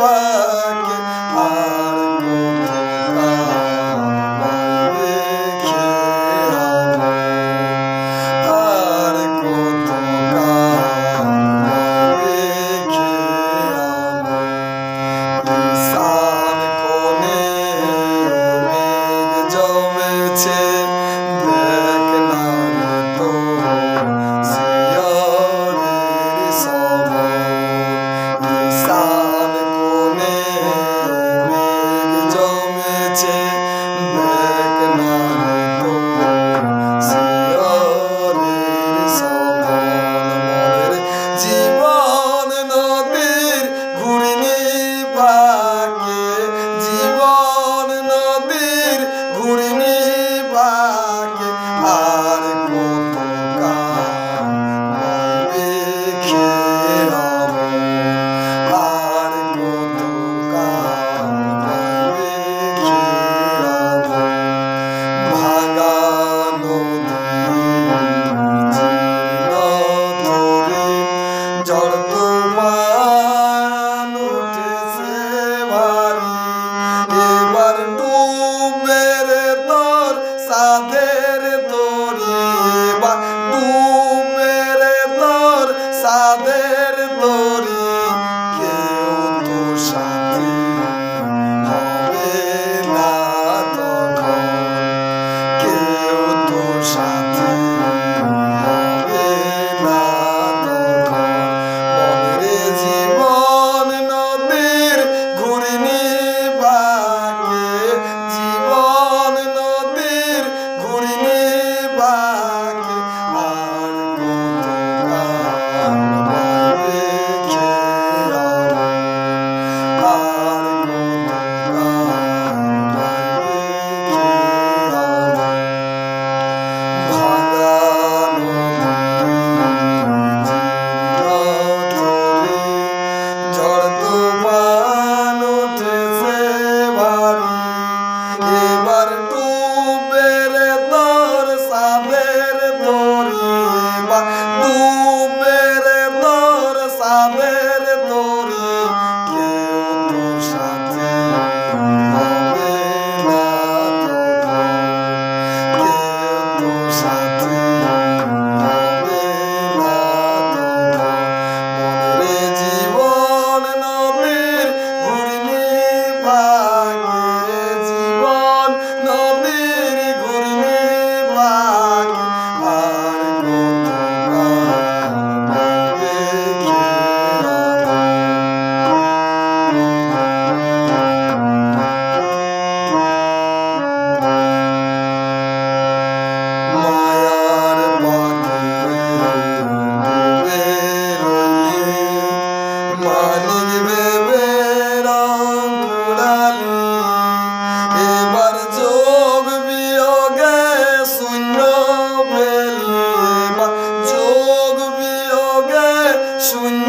বাকে আর সাদের তরি কেউ তো সাথী হবে না তখন কেউ তো সাথী হবে না তখন মনের জীবন নদীর ঘূর্ণি বাঁকে জীবন নদীর ঘূর্ণি বাঁকে আর সাদের তরি কেউ তো সাথী হবে না তখন কেউ তো সাথী হবে না তখন মনের জীবন নদীর ঘূর্ণি বাঁকে জীবন নদীর ঘূর্ণি বাঁকে আর মানিক ভেবে রং কুড়ালি এবার যোগ বিয়োগে শূন্য পেলি যোগ বিয়োগে শূন্য